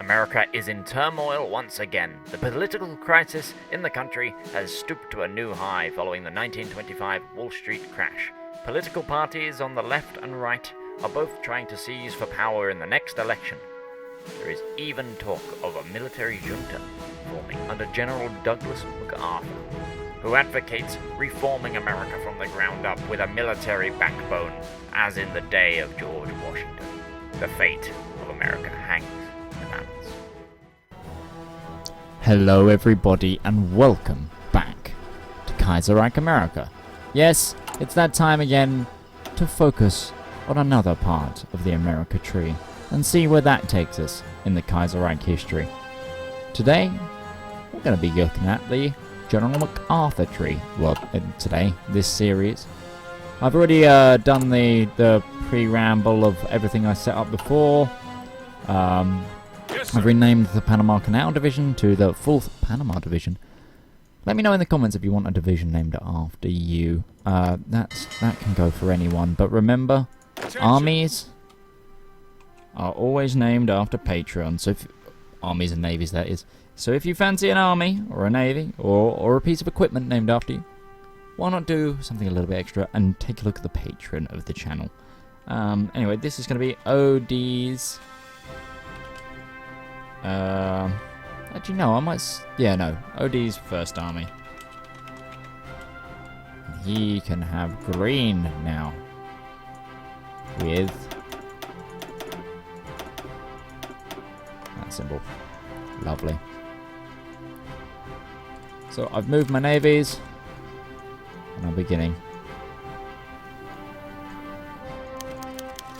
America is in turmoil once again. The political crisis in the country has stooped to a new high following the 1925 Wall Street crash. Political parties on the left and right are both trying to seize for power in the next election. There is even talk of a military junta forming under General Douglas MacArthur, who advocates reforming America from the ground up with a military backbone, as in the day of George Washington. The fate of America hangs in the balance. Hello everybody and welcome back to Kaiserreich America. Yes, it's that time again to focus on another part of the America tree and see where that takes us in the Kaiserreich history. Today, we're going to be looking at the General MacArthur tree. Well, today, this series. I've already done the pre-ramble of everything I set up before. I've renamed the Panama Canal Division to the 4th Panama Division. Let me know in the comments if you want a division named after you. That can go for anyone. But remember, armies are always named after patrons. So armies and navies, that is. So if you fancy an army, or a navy, or a piece of equipment named after you, why not do something a little bit extra and take a look at the patron of the channel. Anyway, this is going to be OD's... actually, no, I might... yeah, no. OD's first army. He can have green now. With... that symbol. Lovely. So, I've moved my navies. And I'm beginning.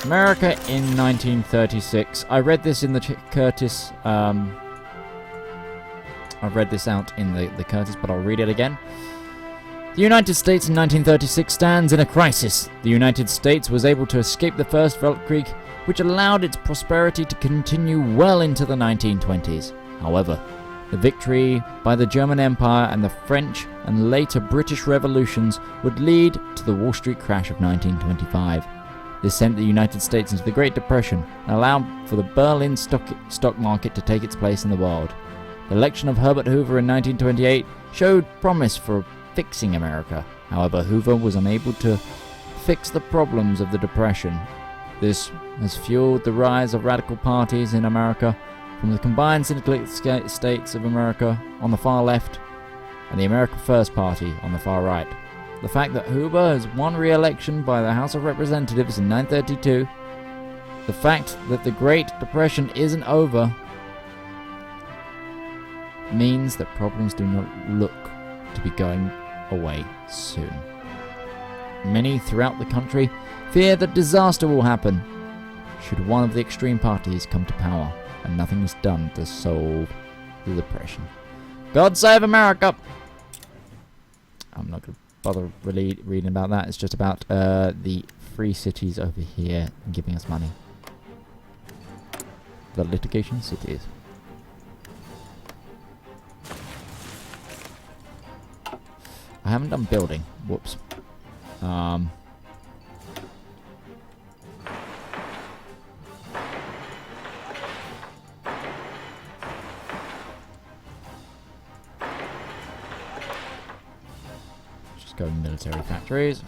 America in 1936. I read this in the Curtis... I read this out in the Curtis, but I'll read it again. The United States in 1936 stands in a crisis. The United States was able to escape the First Weltkrieg, which allowed its prosperity to continue well into the 1920s. However, the victory by the German Empire and the French and later British revolutions would lead to the Wall Street crash of 1925. This sent the United States into the Great Depression and allowed for the Berlin stock market to take its place in the world. The election of Herbert Hoover in 1928 showed promise for fixing America. However, Hoover was unable to fix the problems of the Depression. This has fueled the rise of radical parties in America, from the combined syndicalist states of America on the far left and the America First Party on the far right. The fact that Hoover has won re-election by the House of Representatives in 1932, the fact that the Great Depression isn't over, means that problems do not look to be going away soon. Many throughout the country fear that disaster will happen should one of the extreme parties come to power, and nothing is done to solve the Depression. God save America! I'm not going to bother really reading about that. It's just about the free cities over here giving us money. The litigation cities. I haven't done building. Whoops. Just go military factories.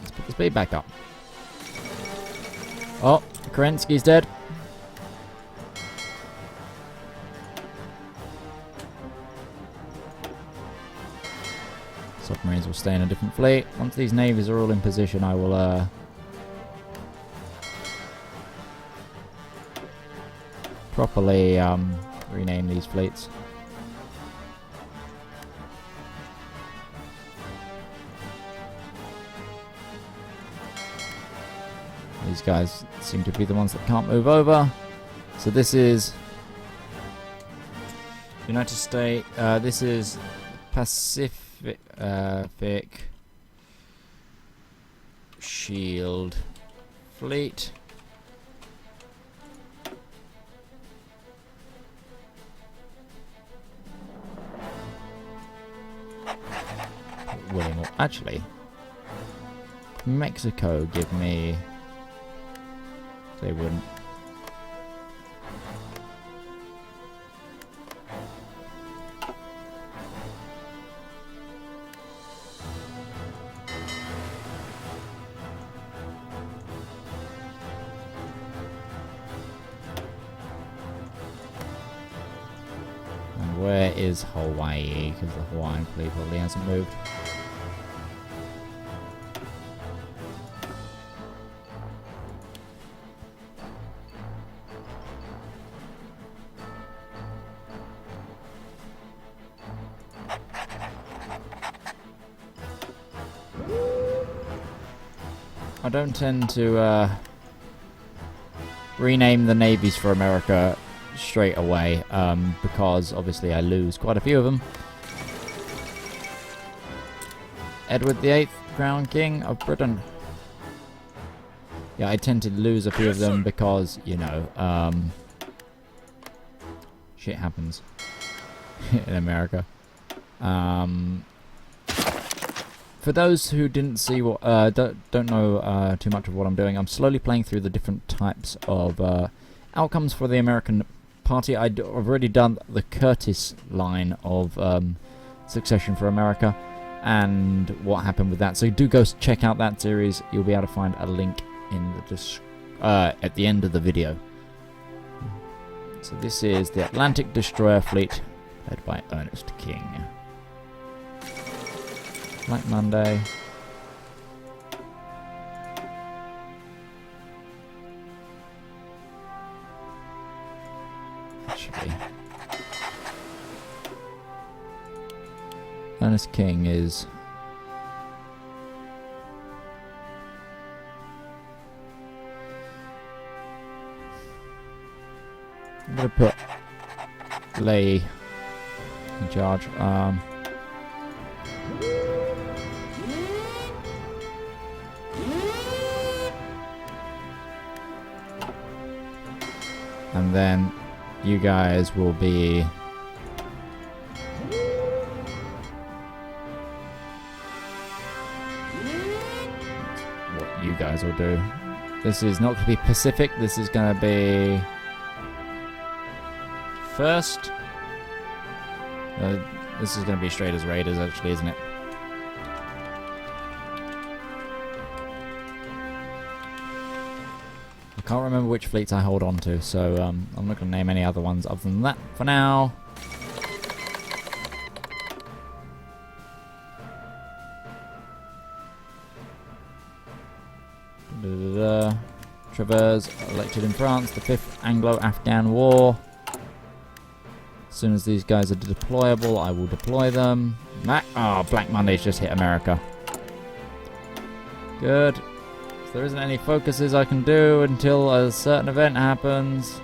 Let's put the speed back up. Oh, Kerensky's dead. Submarines will stay in a different fleet. Once these navies are all in position, I will properly rename these fleets. These guys seem to be the ones that can't move over. So this is United States. This is Pacific Shield Fleet. willing. Actually, Mexico give me... They wouldn't. And where is Hawaii? Because the Hawaiian fleet probably hasn't moved. I don't tend to rename the navies for America straight away, because obviously I lose quite a few of them. Edward VIII, Crown King of Britain. Yeah, I tend to lose a few of them because, you know, shit happens in America. For those who didn't see what, don't know too much of what I'm doing, I'm slowly playing through the different types of outcomes for the American Party. I've already done the Curtis line of Succession for America and what happened with that. So do go check out that series. You'll be able to find a link in the at the end of the video. So this is the Atlantic Destroyer Fleet, led by Ernest King. Black Monday. Actually, Ernest King is... I'm gonna put Leigh in charge. And then you guys will be... what you guys will do. This is not going to be Pacific, this is going to be... first. This is going to be straight as Raiders, actually, isn't it? I can't remember which fleets I hold on to, so I'm not going to name any other ones other than that for now. Travers, elected in France, the 5th Anglo-Afghan War. As soon as these guys are deployable, I will deploy them. Black Monday's just hit America. Good. So there isn't any focuses I can do until a certain event happens.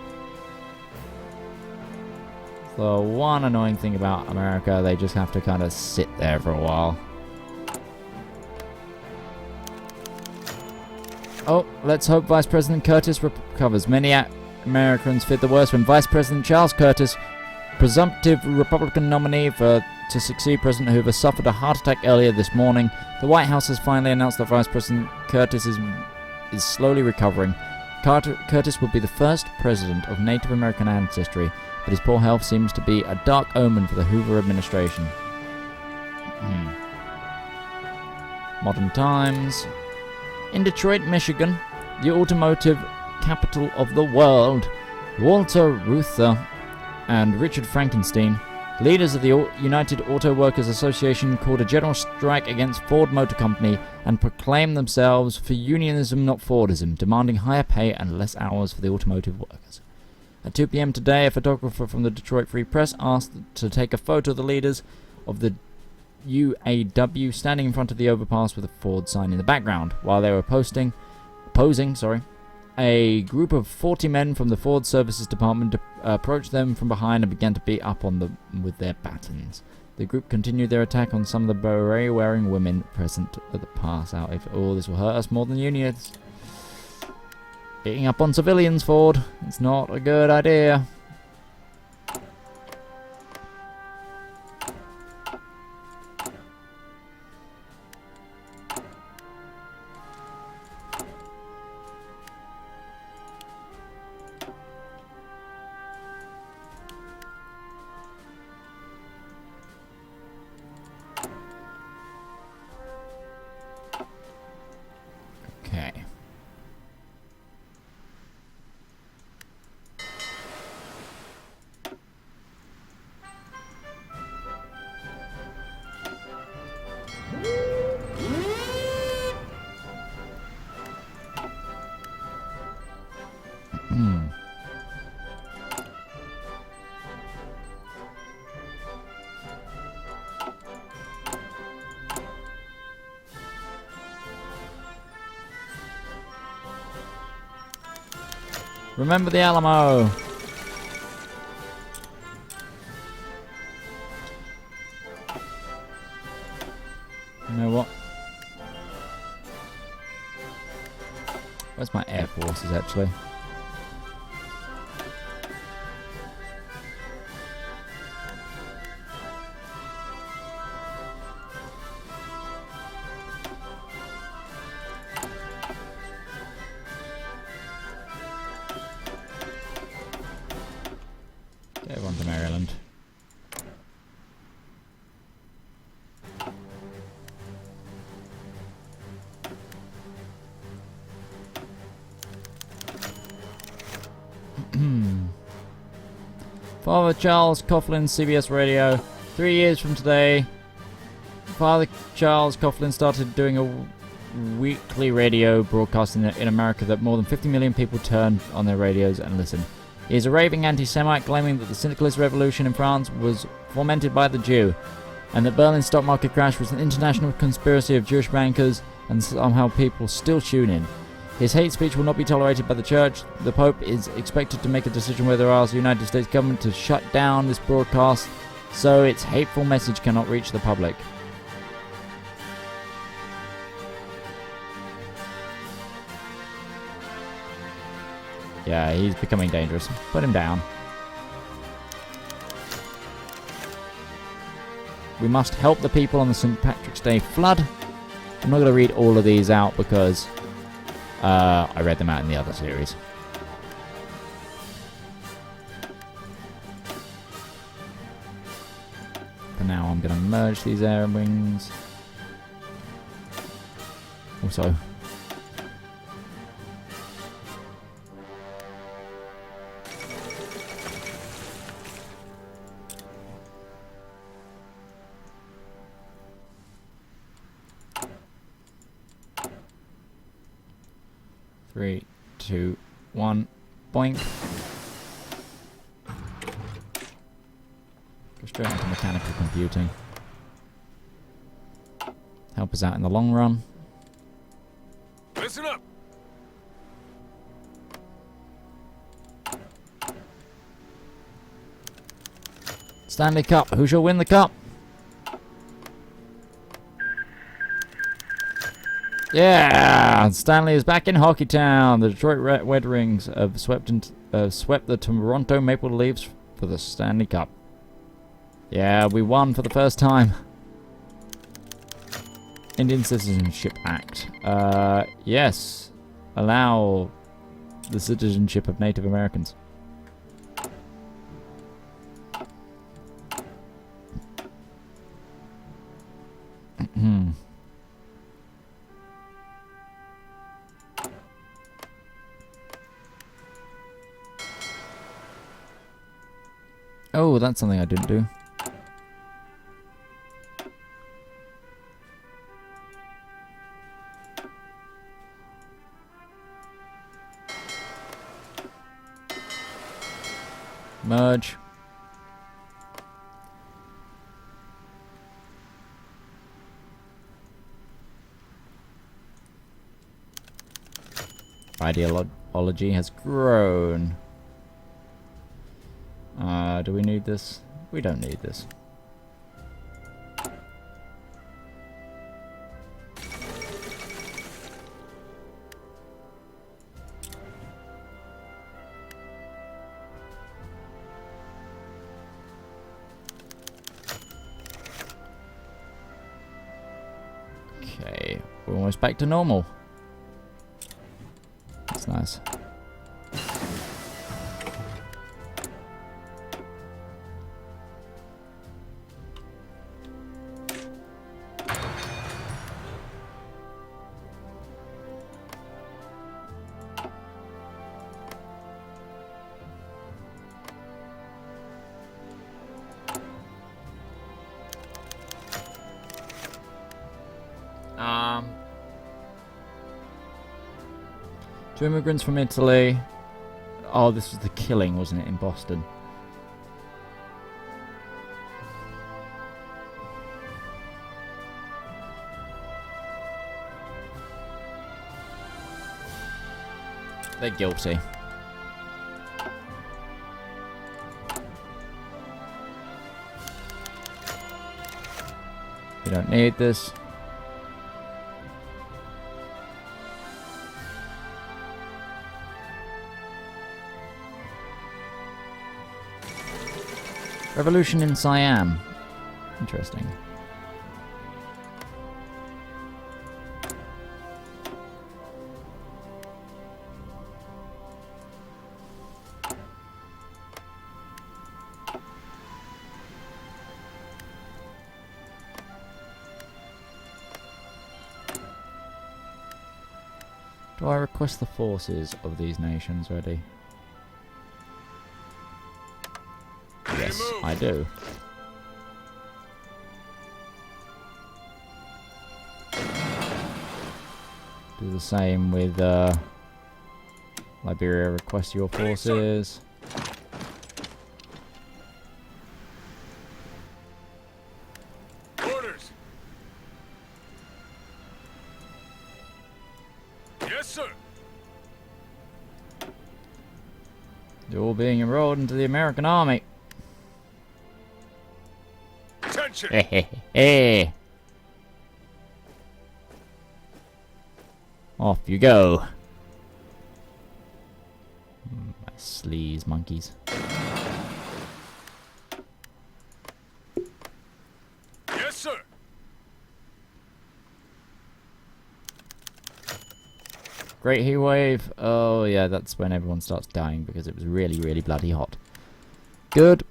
The one annoying thing about America, they just have to kind of sit there for a while. Oh, let's hope Vice President Curtis recovers. Many Americans feared the worst when Vice President Charles Curtis, presumptive Republican nominee to succeed President Hoover, suffered a heart attack earlier this morning. The White House has finally announced that Vice President Curtis is slowly recovering. Curtis would be the first president of Native American ancestry, but his poor health seems to be a dark omen for the Hoover administration. Modern times. In Detroit, Michigan, the automotive capital of the world, Walter Reuther and Richard Frankenstein, leaders of the United Auto Workers Association, called a general strike against Ford Motor Company and proclaimed themselves for unionism, not Fordism, demanding higher pay and less hours for the automotive workers. At 2 p.m. today, a photographer from the Detroit Free Press asked to take a photo of the leaders of the UAW standing in front of the overpass with a Ford sign in the background. While they were posing, a group of 40 men from the Ford Services Department approached them from behind and began to beat up on them with their batons. The group continued their attack on some of the beret-wearing women present at the pass out. This will hurt us more than unions. Beating up on civilians, Ford. It's not a good idea. Remember the Alamo! You know what? Where's my air forces, actually? Get everyone to Maryland. Father Charles Coughlin, CBS Radio. 3 years from today, Father Charles Coughlin started doing a weekly radio broadcast in America that more than 50 million people turn on their radios and listen. He is a raving anti-Semite, claiming that the syndicalist revolution in France was fomented by the Jew, and that Berlin's stock market crash was an international conspiracy of Jewish bankers, and somehow people still tune in. His hate speech will not be tolerated by the church. The Pope is expected to make a decision whether to ask the United States government to shut down this broadcast so its hateful message cannot reach the public. Yeah, he's becoming dangerous. Put him down. We must help the people on the St. Patrick's Day flood. I'm not going to read all of these out because I read them out in the other series. For now, I'm going to merge these air wings. Also, three, two, one, boink. Go straight into mechanical computing. Help us out in the long run. Listen up. Stanley Cup. Who shall win the cup? Yeah! Stanley is back in Hockey Town. The Detroit Red Wings have swept the Toronto Maple Leafs for the Stanley Cup. Yeah, we won for the first time. Indian Citizenship Act. Yes. Allow the citizenship of Native Americans. Oh, that's something I didn't do. Merge. Ideology has grown. Do we need this? We don't need this. Okay, we're almost back to normal. That's nice. Two immigrants from Italy. Oh, this was the killing, wasn't it, in Boston? They're guilty. don't need this. Revolution in Siam. Interesting. Do I request the forces of these nations ready? Yes, I do. Do the same with Liberia, request your forces. Orders. Yes, sir. They're all being enrolled into the American Army. Attention. Hey. Off you go. My sleaze monkeys. Yes, sir. Great heat wave. Oh yeah, that's when everyone starts dying because it was really, really bloody hot. Good.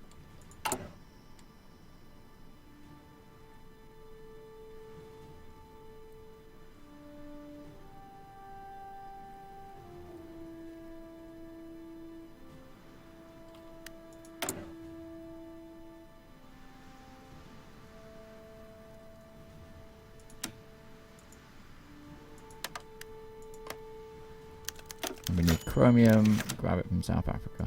We need chromium. Grab it from South Africa.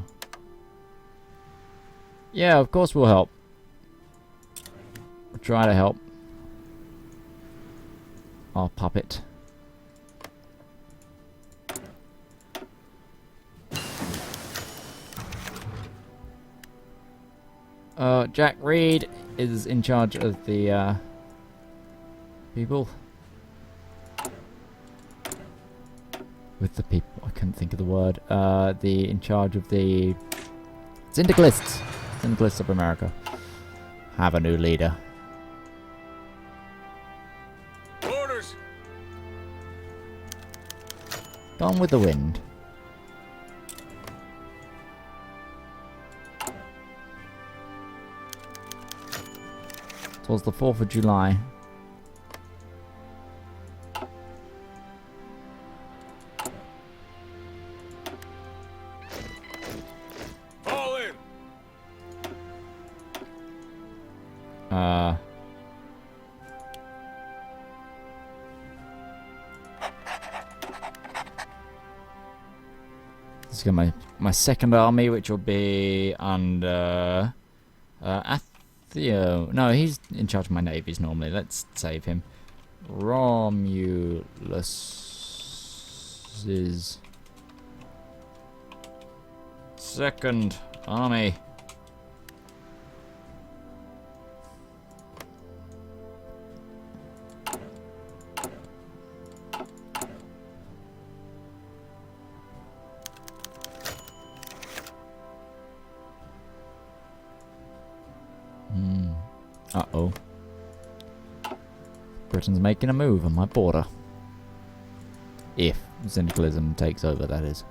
Yeah, of course we'll help. We'll try to help. Our puppet. Jack Reed is in charge of the people. With the people, I couldn't think of the word. In charge of the syndicalists. Syndicalists of America. Have a new leader. Orders. Gone with the wind. Towards the 4th of July. Fall in. This is gonna my second army, which will be under Atheo. No, he's in charge of my navies normally. Let's save him. Romulus's second army. Uh-oh. Britain's making a move on my border. If syndicalism takes over, that is.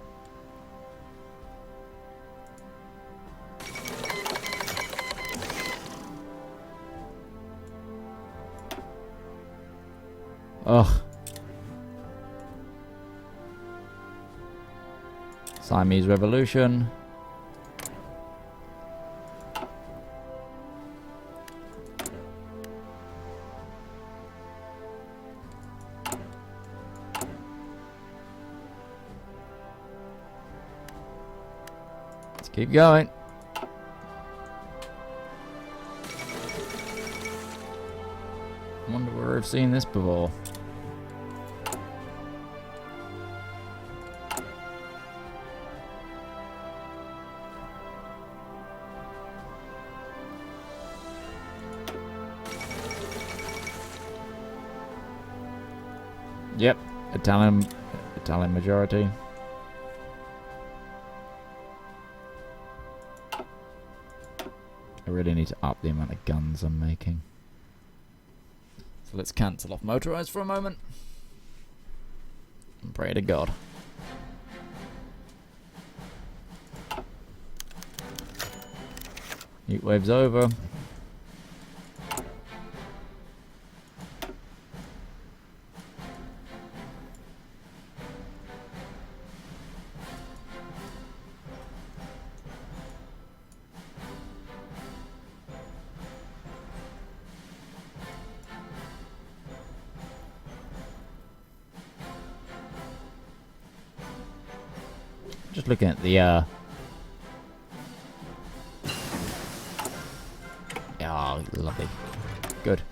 Ugh. Siamese Revolution. Let's keep going. I wonder where I've seen this before. Yep, Italian majority. I really need to up the amount of guns I'm making. So let's cancel off motorized for a moment. And pray to God. Heat wave's over. Just looking at the oh, lovely. Good.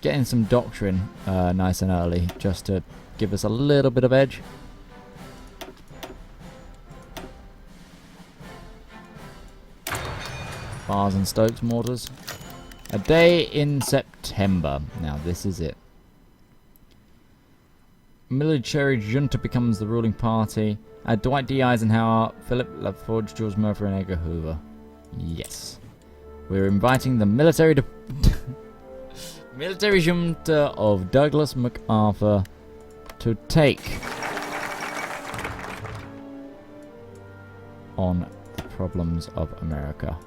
Getting some doctrine nice and early, just to give us a little bit of edge. Bars and Stokes mortars. A day in September. Now this is it. Military junta becomes the ruling party. Dwight D. Eisenhower, Philip LaForge, George Murphy, and Edgar Hoover. Yes. We're inviting the military military junta of Douglas MacArthur to take on the problems of America.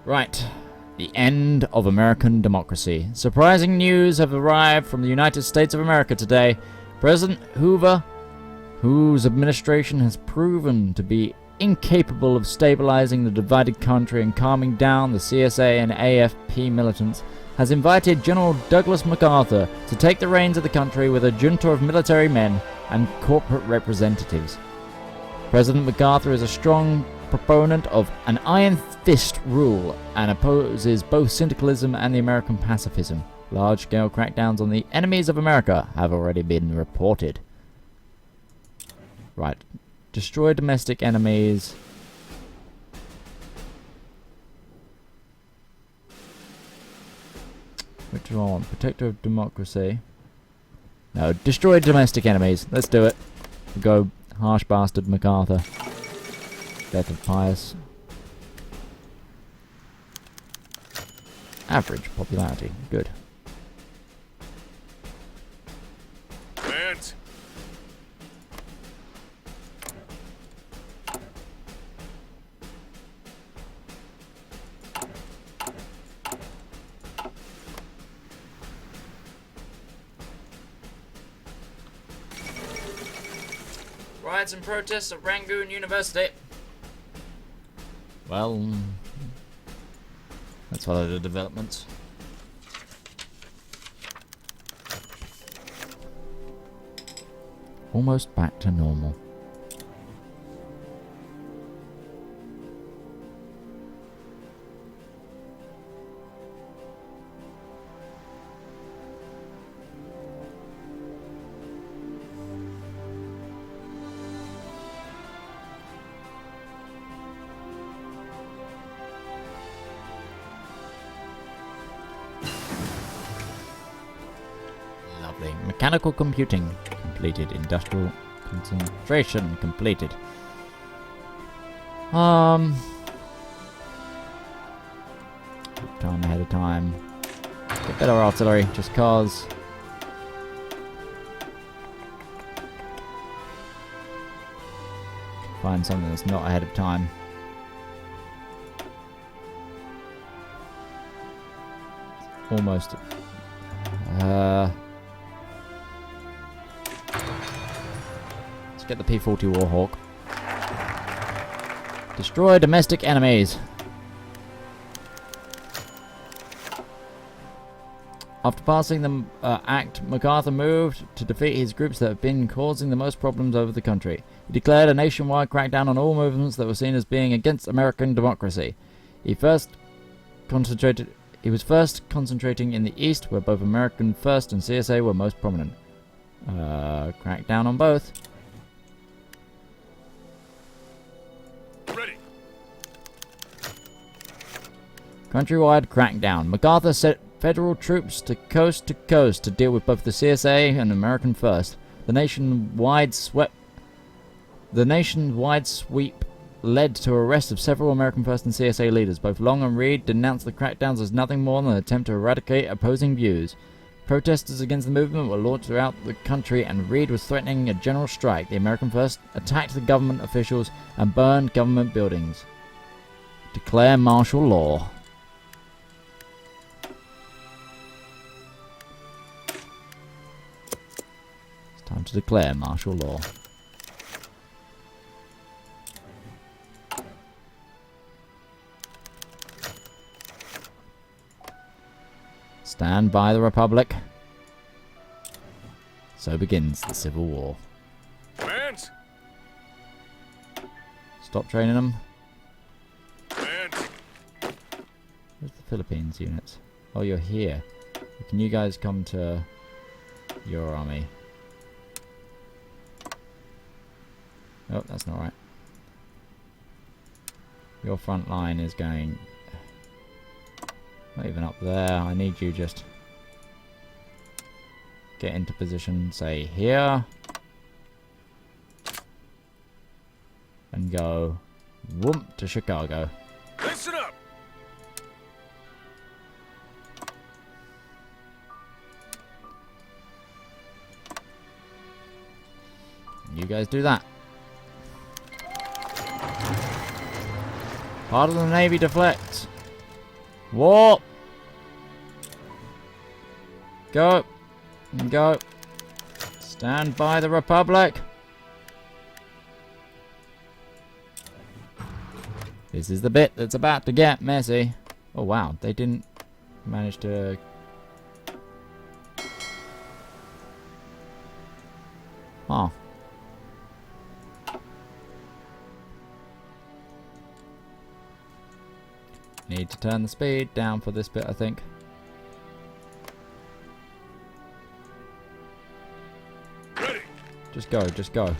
Right. The end of American democracy. Surprising news have arrived from the United States of America today. President Hoover, whose administration has proven to be incapable of stabilizing the divided country and calming down the CSA and AFP militants, has invited General Douglas MacArthur to take the reins of the country with a junta of military men and corporate representatives. President MacArthur is a strong proponent of an iron fist rule and opposes both syndicalism and the American pacifism. Large-scale crackdowns on the enemies of America have already been reported. Right. Destroy domestic enemies. Which one? Protector of democracy. No, destroy domestic enemies. Let's do it. We'll go harsh bastard MacArthur. Death of Pius. Average popularity. Good. Hands. Riots and protests at Rangoon University. Well, let's follow the developments. Almost back to normal. Lovely. Mechanical computing completed. Industrial concentration completed. Time ahead of time. Get better artillery, just cause. Find something that's not ahead of time. Almost. Let's get the P-40 Warhawk. Destroy domestic enemies. After passing the Act, MacArthur moved to defeat his groups that have been causing the most problems over the country. He declared a nationwide crackdown on all movements that were seen as being against American democracy. He was first concentrating in the East, where both American First and CSA were most prominent. Crackdown on both. Ready. Countrywide crackdown. MacArthur set federal troops to coast to deal with both the CSA and American First. The nationwide sweep led to arrest of several American First and CSA leaders. Both Long and Reed denounced the crackdowns as nothing more than an attempt to eradicate opposing views. Protesters against the movement were launched throughout the country, and Reed was threatening a general strike. The American First attacked the government officials and burned government buildings. Declare martial law. It's time to declare martial law. Stand by the Republic. So begins the Civil War. Vance! Stop training them. Vance! Where's the Philippines units? Oh, you're here. Can you guys come to your army? Oh, that's not right. Your front line is going... not even up there. I need you just... get into position, say here. And go... whoomp to Chicago. Listen up! You guys do that. Part of the Navy deflects. Warp! Go! And go. Stand by the Republic. This is the bit that's about to get messy. Oh wow, they didn't manage to... oh. Need to turn the speed down for this bit, I think. Ready! Just go, just go.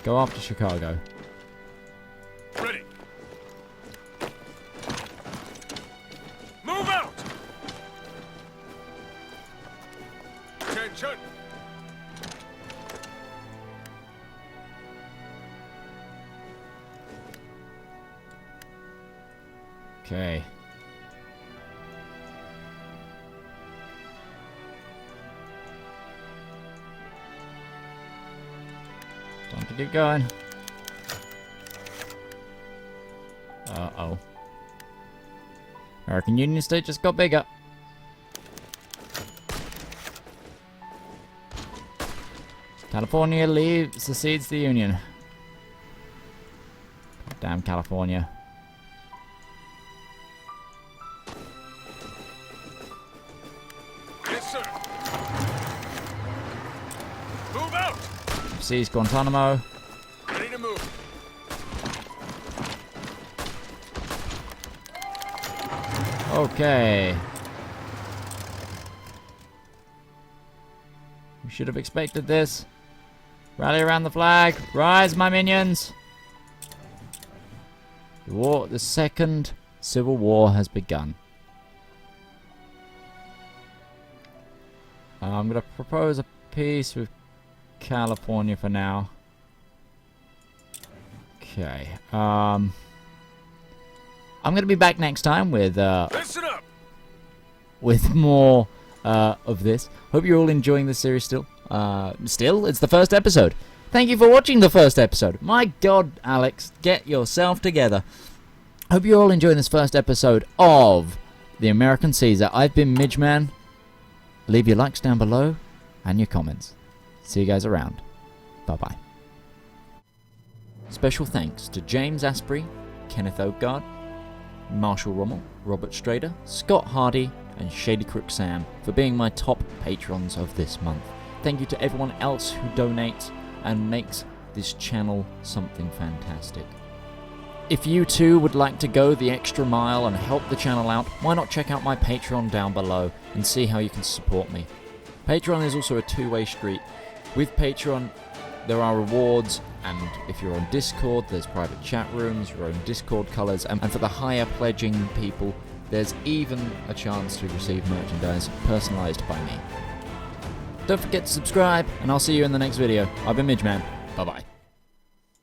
Go after Chicago. Ready! Move out! Attention! Okay. Time to get going. Uh-oh. American Union State just got bigger. California secedes the Union. Damn California. Yes, sir! Move out! Seize Guantanamo. Ready to move. Okay. We should have expected this. Rally around the flag. Rise, my minions. The second Civil War has begun. I'm going to propose a peace with California for now. Okay. I'm going to be back next time with Listen up! with more of this. Hope you're all enjoying this series still. Still, it's the first episode. Thank you for watching the first episode. My God, Alex, get yourself together. Hope you're all enjoying this first episode of The American Caesar. I've been Midgeman. Leave your likes down below and your comments. See you guys around. Bye-bye. Special thanks to James Asprey, Kenneth Oakgard, Marshall Rommel, Robert Strader, Scott Hardy, and Shady Crook Sam for being my top patrons of this month. Thank you to everyone else who donates and makes this channel something fantastic. If you too would like to go the extra mile and help the channel out, why not check out my Patreon down below and see how you can support me. Patreon is also a two-way street. With Patreon, there are rewards, and if you're on Discord, there's private chat rooms, your own Discord colours, and for the higher pledging people, There's even a chance to receive merchandise personalised by me. Don't forget to subscribe, and I'll see you in the next video. I've been Midgeman. Bye-bye.